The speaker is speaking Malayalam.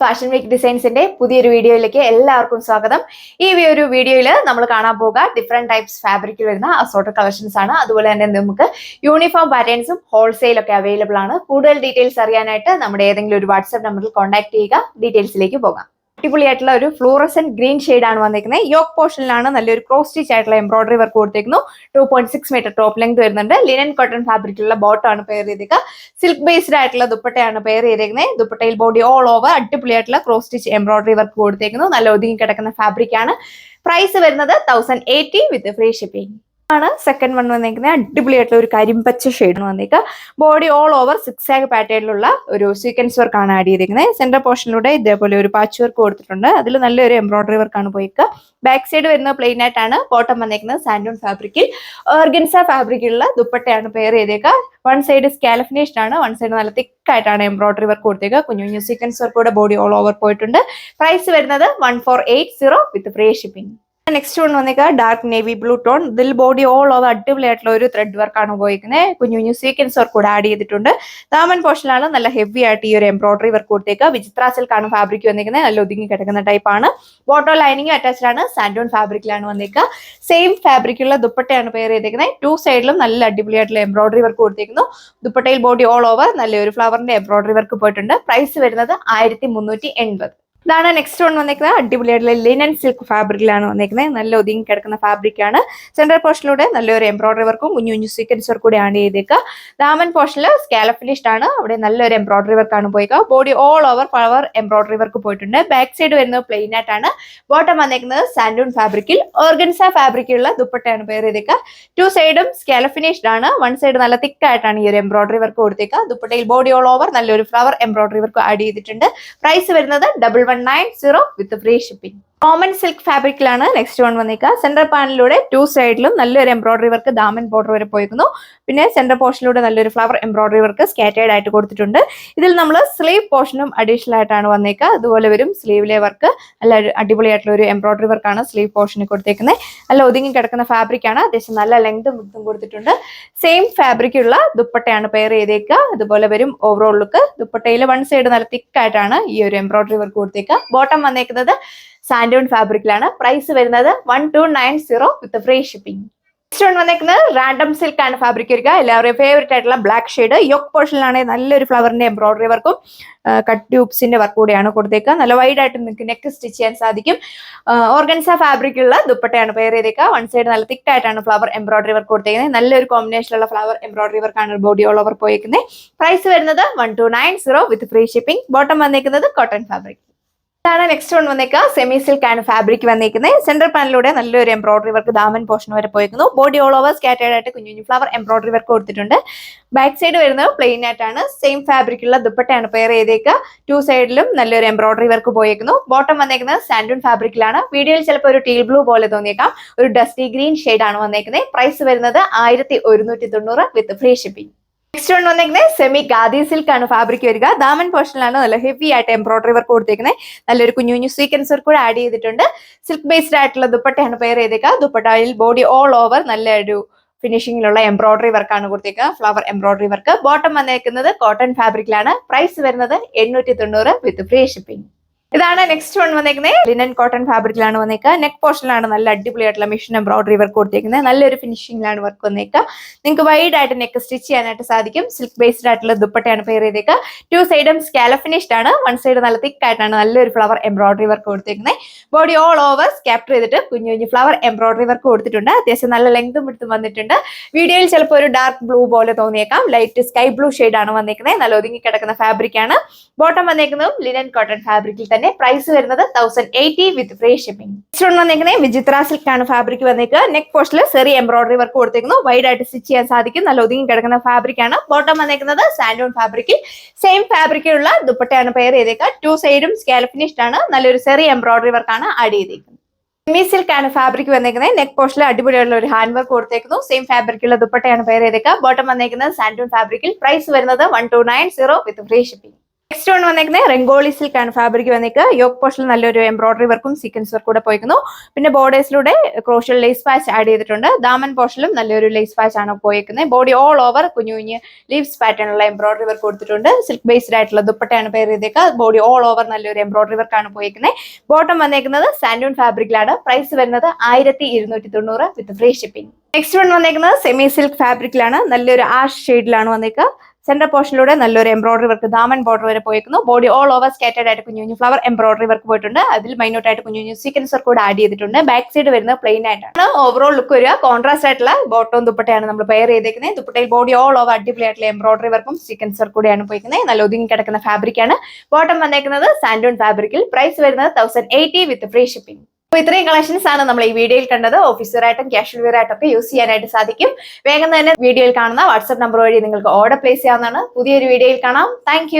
ഫാഷൻ വീക്ക് ഡിസൈൻസിന്റെ പുതിയൊരു വീഡിയോയിലേക്ക് എല്ലാവർക്കും സ്വാഗതം. ഈ ഒരു വീഡിയോയിൽ നമ്മൾ കാണാൻ പോകുക ഡിഫറെന്റ് ടൈപ്സ് ഫാബ്രിക്കിൽ വരുന്ന അസോർട്ടഡ് കളക്ഷൻസ് ആണ്. അതുപോലെ തന്നെ നമുക്ക് യൂണിഫോം പാറ്റേൺസും ഹോൾസെയിൽ ഒക്കെ അവൈലബിൾ ആണ്. കൂടുതൽ ഡീറ്റെയിൽസ് അറിയാനായിട്ട് നമ്മുടെ ഏതെങ്കിലും ഒരു വാട്സ്ആപ്പ് നമ്പറിൽ കോൺടാക്ട് ചെയ്യുക. ഡീറ്റെയിൽസിലേക്ക് പോകാം. അടിപൊളിയായിട്ടുള്ള ഒരു ഫ്ലൂറസെന്റ് ഗ്രീൻ ഷെയ്ഡ് ആണ് വന്നിരിക്കുന്നത്. യോക്ക് പോർഷനിലാണ് നല്ലൊരു ക്രോസ് സ്റ്റിച്ച് ആയിട്ടുള്ള എംബ്രോയിഡറി വർക്ക് കൊടുത്തിരിക്കുന്നു. 2.6 മീറ്റർ ടോപ്പ് ലെങ്ത് വരുന്നുണ്ട്. ലിനൻ കോട്ടൺ ഫാബ്രിക്കിലുള്ള ബോട്ടം ആണ് പെയർ ചെയ്തേക്കുക. സിൽക്ക് ബേസ്ഡ് ആയിട്ടുള്ള ദുപ്പട്ടയാണ് പെയർ ചെയ്തേക്കുന്നത്. ദുപ്പട്ടയിൽ ബോഡി ഓൾ ഓവർ അടിപൊളിയായിട്ടുള്ള ക്രോസ് സ്റ്റിച്ച് എംബ്രോയിഡറി വർക്ക് കൊടുത്തേക്കുന്നു. നല്ല ഒതുങ്ങി കിടക്കുന്ന ഫാബ്രിക് ആണ്. പ്രൈസ് വരുന്നത് 1080 വിത്ത് ഫ്രീ ഷിപ്പിംഗ് ആണ്. സെക്കൻഡ് വൺ വന്നേക്കുന്നത് അടിപൊളിയായിട്ടുള്ള ഒരു കരിമ്പച്ച ഷെയ്ഡ് വന്നേക്കുക. ബോഡി ഓൾ ഓവർ സിക്സാഗ് പാറ്റേണിലുള്ള ഒരു സീക്വൻസ് വർക്ക് ആണ് ആഡ് ചെയ്തിരിക്കുന്നത്. സെന്റർ പോർഷനിലൂടെ ഇതേപോലെ ഒരു പാച്ച് വർക്ക് കൊടുത്തിട്ടുണ്ട്. അതിൽ നല്ലൊരു എംബ്രോയിഡറി വർക്ക് ആണ് പോയിക്കുക. ബാക്ക് സൈഡ് വരുന്ന പ്ലെയിൻ ആയിട്ടാണ്. ബോട്ടം വന്നേക്കുന്നത് സാൻഡൂൺ ഫാബ്രിക്കിൽ ഓർഗൻസ ഫാബ്രിക്കിലുള്ള ദുപ്പട്ടയാണ് പെയർ ചെയ്തേക്കുക. വൺ സൈഡ് സ്കാലപ്പ് ഫിനിഷ്ഡ് ആണ്, വൺ സൈഡ് നല്ല തിക്ക് ആയിട്ടാണ് എംബ്രോയിഡറി വർക്ക് കൊടുത്തേക്കുക. കുഞ്ഞു കുഞ്ഞു സീക്വൻസ് വർക്കോടെ ബോഡി ഓൾ ഓവർ പോയിട്ടുണ്ട്. പ്രൈസ് വരുന്നത് 1480 with free shipping. Next one വന്നേക്കുക ഡാർക്ക് നേവി ബ്ലൂ ടോൺ. ഇതിൽ ബോഡി ഓൾ ഓവർ അടിപൊളിയായിട്ടുള്ള ഒരു ത്രെഡ് വർക്കാണ് ഉപയോഗിക്കുന്നത്. കുഞ്ഞു കുഞ്ഞു സീക്വൻസ് വർക്ക് കൂടെ ആഡ് ചെയ്തിട്ടുണ്ട്. ദാമൻ പോർഷനിലാണ് നല്ല ഹെവി ആയിട്ട് ഈ ഒരു എംബ്രോയിഡറി വർക്ക് കൊടുത്തേക്കുക. വിചിത്ര സിൽക്കാണ് ഫാബ്രിക് വന്നിരിക്കുന്നത്. നല്ല ഒതുങ്ങി കിടക്കുന്ന ടൈപ്പ് ആണ്. ബോട്ടോ ലൈനിങ് അറ്റാച്ച്ഡ് ആണ്. സാൻഡൂൺ ഫാബ്രിക്കിലാണ് വന്നേക്കുക. സെയിം ഫാബ്രിക്കുള്ള ദുപ്പട്ടയാണ് പെയർ ചെയ്തേക്കുന്നത്. ടു സൈഡിലും നല്ല അടിപൊളിയായിട്ടുള്ള എംബ്രോയിഡറി വർക്ക് കൊടുത്തേക്കുന്നു. ദുപ്പട്ടയിൽ ബോഡി ഓൾ ഓവർ നല്ലൊരു ഫ്ലവറിന്റെ എംബ്രോയിഡറി വർക്ക് പോയിട്ടുണ്ട്. പ്രൈസ് വരുന്നത് 1380. ഇതാണ് നെക്സ്റ്റ് വൺ വന്നേക്കുന്നത്. അടിപൊളിയായിട്ടുള്ള ലിനൻ സിൽക്ക് ഫാബ്രിക്കിലാണ് വന്നേക്കുന്നത്. നല്ല ഒതുങ്ങി കിടക്കുന്ന ഫാബ്രിക് ആണ്. സെൻട്രൽ പോർഷനിലൂടെ നല്ലൊരു എംബ്രോയിഡറി വർക്കും കുഞ്ഞു കുഞ്ഞു സീക്വൻസ് വർക്ക് കൂടി ആഡ് ചെയ്തേക്കുക. ദാമൻ പോർഷനിൽ സ്കാലപ്പ് ഫിനിഷ്ഡ് ആണ്. അവിടെ നല്ലൊരു എംബ്രോയിഡറി വർക്ക് ആണ് പോയിക്കുക. Body all over flower embroidery work പോയിട്ടുണ്ട്. ബാക്ക് സൈഡ് വരുന്നത് പ്ലെയിൻ ആയിട്ടാണ്. ബോട്ടം വന്നേക്കുന്നത് സാൻഡൂൺ ഫാബ്രിക്കിൽ ഓർഗൻസ ഫാബ്രിക്കുള്ള ദുപ്പട്ടയാണ് പെയർ ചെയ്തേക്കുക. ടു സൈഡും സ്കാലപ്പ് ഫിനിഷ്ഡ് ആണ്. വൺ സൈഡ് നല്ല തിക്ക് ആയിട്ടാണ് ഈ ഒരു എംബ്രോയിഡറി വർക്ക് കൊടുത്തേക്കുക. ദുപ്പട്ടയിൽ ബോഡി ഓൾ ഓവർ നല്ലൊരു ഫ്ലവർ എംബ്രോയിഡറി വർക്ക് ആഡ് ചെയ്തിട്ടുണ്ട്. പ്രൈസ് വരുന്നത് 1190 with free shipping. Common silk ഫാബ്രിക്കിലാണ് നെക്സ്റ്റ് വൺ വന്നേക്കുക. സെന്റർ പാനലിലൂടെ ടു സൈഡിലും നല്ലൊരു എംബ്രോയിഡറി വർക്ക് ദാമൻ ബോർഡർ വരെ പോയിരിക്കുന്നു. പിന്നെ സെന്റർ പോർഷനിലൂടെ നല്ലൊരു ഫ്ലവർ എംബ്രോയിഡറി വർക്ക് സ്കാറ്റേർഡ് ആയിട്ട് കൊടുത്തിട്ടുണ്ട്. ഇതിൽ നമ്മൾ സ്ലീവ് പോർഷനും അഡീഷണൽ ആയിട്ടാണ് വന്നേക്കുക. അതുപോലെ വരും സ്ലീവിലെ വർക്ക്. നല്ല അടിപൊളിയായിട്ടുള്ള ഒരു എംബ്രോയിഡറി വർക്കാണ് സ്ലീവ് പോർഷനിൽ കൊടുത്തേക്കുന്നത്. നല്ല ഒതുങ്ങി കിടക്കുന്ന ഫാബ്രിക് ആണ്. അത്യാവശ്യം നല്ല ലെങ്തും വിഡ്ത്തും കൊടുത്തിട്ടുണ്ട്. സെയിം ഫാബ്രിക്കുള്ള ദുപ്പട്ടയാണ് പെയർ ചെയ്തേക്കുക. അതുപോലെ വരും ഓവറോൾ ലുക്ക്. ദുപ്പട്ടയിൽ വൺ സൈഡ് നല്ല തിക്ക് ആയിട്ടാണ് ഈ ഒരു എംബ്രോയിഡറി വർക്ക് കൊടുത്തേക്കുക. ബോട്ടം വന്നേക്കുന്നത് സാൻഡൂൺ ഫാബ്രിക്കിലാണ്. പ്രൈസ് വരുന്നത് 1290 വിത്ത് ഫ്രീ ഷിപ്പിംഗ്. നെക്സ്റ്റ് വൺ വന്നേക്കുന്നത് റാൻഡം സിൽക്ക് ആണ് ഫാബ്രിക് വരിക. എല്ലാവരുടെയും ഫേവറേറ്റ് ആയിട്ടുള്ള ബ്ലാക്ക് ഷെയ്ഡ്. യോക്ക് പോർഷനിലാണെങ്കിൽ നല്ലൊരു ഫ്ലവറിന്റെ എംബ്രോയിഡറി വർക്കും കട്ട് ട്യൂബ്സിന്റെ വർക്ക് കൂടെയാണ് കൊടുത്തേക്കുക. നല്ല വൈഡ് ആയിട്ട് നിങ്ങൾക്ക് നെക്ക് സ്റ്റിച്ച് ചെയ്യാൻ സാധിക്കും. ഓർഗൻസ ഫാബ്രിക്കുള്ള ദുപ്പട്ടയാണ് പെയർ ചെയ്തേക്കുക. വൺ സൈഡ് നല്ല തിക്ക് ആയിട്ടാണ് ഫ്ലവർ എംബ്രോയിഡറി വർക്ക് കൊടുത്തേക്കുന്നത്. നല്ലൊരു കോമ്പിനേഷനുള്ള ഫ്ലവർ എംബ്രോയിഡറി വർക്കാണ് ബോഡി ഓൾ ഓവർ പോയേക്കുന്നത്. പ്രൈസ് വരുന്നത് 1290 വിത്ത് ഫ്രീ ഷിപ്പിംഗ്. ബോട്ടം വന്നേക്കുന്നത് കോട്ടൺ ഫാബ്രിക്. ഇതാണ് നെക്സ്റ്റ് വൺ വന്നേക്കുക. സെമി സിൽക്ക് ആണ് ഫാബ്രിക് വന്നേക്കുന്നത്. സെൻട്രൽ പാനലിലൂടെ നല്ലൊരു എംബ്രോയിഡറി വർക്ക് ദാമൻ പോർഷൻ വരെ പോയിരിക്കുന്നു. ബോഡി ഓൾ ഓവർ സ്കാറ്റേർഡ് ആയിട്ട് കുഞ്ഞു കുഞ്ഞു ഫ്ലവർ എംബ്രോയിഡറി വർക്ക് കൊടുത്തിട്ടുണ്ട്. ബാക്ക് സൈഡ് വരുന്നത് പ്ലെയിൻ ആയിട്ടാണ്. സെയിം ഫാബ്രിക്കുള്ള ദുപ്പട്ടയാണ് പെയർ ചെയ്തേക്കുക. ടു സൈഡിലും നല്ലൊരു എംബ്രോയിഡറി വർക്ക് പോയിരിക്കുന്നു. ബോട്ടം വന്നേക്കുന്നത് സാൻഡൂൺ ഫാബ്രിക്കിലാണ്. വീഡിയോയിൽ ചിലപ്പോൾ ഒരു ടീൽ ബ്ലൂ പോലെ തോന്നിയേക്കാം. ഒരു ഡസ്റ്റി ഗ്രീൻ ഷെയ്ഡ് ആണ് വന്നേക്കുന്നത്. പ്രൈസ് വരുന്നത് 1190 with free shipping. Next one വന്നേക്കുന്നത് സെമി ഖാദി സിൽക്ക് ആണ് ഫാബ്രിക് വരിക. ദാമൻ പോർഷനിലാണ് നല്ല ഹെവി ആയിട്ട് എംബ്രോയിഡറി വർക്ക് കൊടുത്തേക്കുന്നത്. നല്ലൊരു കുഞ്ഞു കുഞ്ഞു സീക്വൻസ് വർക്ക് കൂടെ ആഡ് ചെയ്തിട്ടുണ്ട്. സിൽക്ക് ബേസ്ഡ് ആയിട്ടുള്ള ദുപ്പട്ടയാണ് പെയർ ചെയ്തേക്കുക. ദുപ്പട്ടയിൽ ബോഡി ഓൾ ഓവർ നല്ലൊരു ഫിനിഷിംഗിലുള്ള എംബ്രോയിഡറി വർക്കാണ് കൊടുത്തേക്കുക. Flower embroidery work. ബോട്ടം വന്നേക്കുന്നത് കോട്ടൺ ഫാബ്രിക്കിലാണ്. പ്രൈസ് വരുന്നത് 890 വിത്ത് ഫ്രീ ഷിപ്പിംഗ്. ഇതാണ് നെക്സ്റ്റ് വൺ വന്നേക്കുന്നത്. ലിനൻ കോട്ടൺ ഫാബ്രിക്കിലാണ് വന്നേക്കുക. നെക്ക് പോർഷനിലാണ് നല്ല അടിപൊളിയായിട്ടുള്ള മിഷൻ എംബ്രോയിഡറി വർക്ക് കൊടുത്തേക്കുന്നത്. നല്ലൊരു ഫിനിഷിംഗിലാണ് വർക്ക് വന്നേക്കുക. നിങ്ങൾക്ക് വൈഡ് ആയിട്ട് നെക്ക് സ്റ്റിച്ച് ചെയ്യാനായിട്ട് സാധിക്കും. സിൽക്ക് ബേസ്ഡ് ആയിട്ടുള്ള ദുപ്പട്ടയാണ് പെയർ ചെയ്തേക്കുക. ടു സൈഡും സ്കാലപ്പ് ഫിനിഷ്ഡ് ആണ്. വൺ സൈഡ് നല്ല തിക്ക് ആയിട്ടാണ് നല്ലൊരു ഫ്ലവർ എംബ്രോയിഡറി വർക്ക് കൊടുത്തേക്കുന്നത്. ബോഡി ഓൾ ഓവർ സ്കാപ്റ്റർ ചെയ്തിട്ട് കുഞ്ഞു കുഞ്ഞു ഫ്ലവർ എംബ്രോയിഡറി വർക്ക് കൊടുത്തിട്ടുണ്ട്. അത്യാവശ്യം നല്ല ലെങ്തും വിഡ്ത്തും വന്നിട്ടുണ്ട്. വീഡിയോയിൽ ചിലപ്പോൾ ഒരു ഡാർക്ക് ബ്ലൂ പോലെ തോന്നിയേക്കാം. ലൈറ്റ് സ്കൈ ബ്ലൂ ഷെയ്ഡ് ആണ് വന്നേക്കുന്നത്. നല്ല ഒതുങ്ങി കിടക്കുന്ന ഫാബ്രിക് ആണ്. ബോട്ടം വന്നേക്കുന്നതും ലിനൻ കോട്ടൺ ഫാബ്രിക്കിൽ തന്നെ. പ്രൈസ് വരുന്നത് 1080 with free shipping. Next one വന്നേക്കുന്നത് വിചിത്ര സിൽക്ക് ആണ് ഫാബ്രിക് വന്നേക്കുക. നെക്ക് പോർഷനിൽ ചെറിയ എംബ്രോയിഡറി വർക്ക് കൊടുത്തേക്കുന്നു. വൈഡ് ആയിട്ട് സ്റ്റിച്ച് ചെയ്യാൻ സാധിക്കും. നല്ല ഒതുങ്ങി കിടക്കുന്ന ഫാബ്രിക് ആണ്. ബോട്ടം വന്നേക്കുന്നത് സാൻഡൂൺ ഫാബ്രിക്കിൽ സെയിം ഫാബ്രിക്കിലുള്ള ദുപ്പട്ടയാണ് പെയർ ചെയ്തേക്കുക. ടു സൈഡും സ്കാലപ്പ് ഫിനിഷ്ഡ് ആണ്. നല്ലൊരു ചെറിയ എംബ്രോയിഡറി വർക്കാണ് ആഡ് ചെയ്തേക്കുന്നത്. സെമി സിൽക്ക് ആണ് ഫാബ്രിക് വന്നേക്കുന്നത്. നെക്ക് പോർഷനിൽ അടിപൊളിയുള്ള ഒരു ഹാൻഡ് വർക്ക് കൊടുത്തേക്കുന്നു. സെയിം ഫാബ്രിക്കുള്ള ദുപ്പട്ടയാണ് പെയർ ചെയ്തേക്കുക. ബോട്ടം വന്നേക്കുന്നത് സാൻഡൂൺ ഫാബ്രിക്കിൽ. പ്രൈസ് വരുന്നത് 1290 വിത്ത് ഫ്രീ ഷിപ്പിംഗ്. നെക്സ്റ്റ് വൺ വന്നേക്കുന്നത് റംഗോളി സിൽക്ക് ആണ് ഫാബ്രിക് വന്നേക്ക്. യോക്ക് പോർഷനിൽ നല്ലൊരു എംബ്രോയിഡറി വർക്കും സീക്വൻസ് വർക്കും കൂടെ പോയിരിക്കുന്നു. പിന്നെ ബോർഡേഴ്സിലൂടെ ക്രോഷ്യൽ ലേസ് പാച്ച് ആഡ് ചെയ്തിട്ടുണ്ട്. ദാമൻ പോർഷനിലും നല്ലൊരു ലേസ് പാച്ച് ആണ് പോയിരിക്കുന്നത്. ബോഡി ഓൾ ഓവർ കുഞ്ഞു കുഞ്ഞ് ലീവ്സ് പാറ്റേണുള്ള എംബ്രോയിഡറി വർക്ക് കൊടുത്തിട്ടുണ്ട്. സിൽക്ക് ബേസ്ഡ് ആയിട്ടുള്ള ദുപ്പട്ടയാണ് പെയർ ചെയ്തേക്കുക. ബോഡി ഓൾ ഓവർ നല്ലൊരു എംബ്രോയിഡറി വർക്ക് ആണ് പോയിരിക്കുന്നത്. ബോട്ടം വന്നേക്കുന്നത് സാൻഡൂൺ ഫാബ്രിക്കിലാണ്. പ്രൈസ് വരുന്നത് 1290 വിത്ത് ഫ്രീ ഷിപ്പിംഗ്. നെക്സ്റ്റ് വൺ വന്നേക്കുന്നത് സെമി സിൽക്ക് ഫാബ്രിക്കിലാണ്. നല്ലൊരു ആഷ് ഷെയ്ഡിലാണ് വന്നേക്കുക. സെന്റർ പോർഷനിലൂടെ നല്ലൊരു എംബ്രോയിഡറി വർക്ക് ദാമൻ ബോർഡർ വരെ പോയിരിക്കുന്നു. ബോഡി ഓൾ ഓവർ സ്കാറ്റേഡ് ആയിട്ട് കുഞ്ഞു കുഞ്ഞു ഫ്ലവർ എംബ്രോയിഡറി വർക്ക് പോയിട്ടുണ്ട്. അതിൽ മൈന്യൂട്ട് ആയിട്ട് കുഞ്ഞു കുഞ്ഞു സീക്വൻസ് വർക്ക് കൂടെ ആഡ് ചെയ്തിട്ടുണ്ട്. ബാക്ക് സൈഡ് വരുന്നത് പ്ലെയിൻ ആയിട്ടാണ്. ഓവറോൾ ലുക്ക് വരിക. കോൺട്രാസ്റ്റ് ആയിട്ടുള്ള ബോട്ടവും ദുപ്പട്ടയാണ് നമ്മൾ പെയർ ചെയ്തേക്കുന്നത്. ദുപ്പട്ടയിൽ ബോഡി ഓൾ ഓവർ അടിപൊളി ആയിട്ടുള്ള എംബ്രോയിഡറി വർക്കും സീക്വൻസ് വർക്ക് കൂടെയാണ് പോയിരിക്കുന്നത്. നല്ല ഒതുങ്ങി കിടക്കുന്ന ഫാബ്രിക് ആണ്. ബോട്ടം വന്നേക്കുന്നത് സാൻഡൂൺ ഫാബ്രിക്കിൽ. പ്രൈസ് വരുന്നത് 1080 വിത്ത് ഫ്രീ ഷിപ്പിംഗ്. അപ്പോൾ ഇത്രയും കളക്ഷൻസ് ആണ് നമ്മൾ ഈ വീഡിയോയിൽ കണ്ടത്. ഓഫീസ് ആയിട്ടും ക്യാഷ്വൽ വെയർ ആയിട്ടും ഒക്കെ യൂസ് ചെയ്യാനായിട്ട് സാധിക്കും. വേഗം തന്നെ വീഡിയോയിൽ കാണുന്ന വാട്സ്ആപ്പ് നമ്പർ വഴി നിങ്ങൾക്ക് ഓർഡർ പ്ലേസ് ചെയ്യാവുന്നതാണ്. പുതിയൊരു വീഡിയോയിൽ കാണാം. താങ്ക്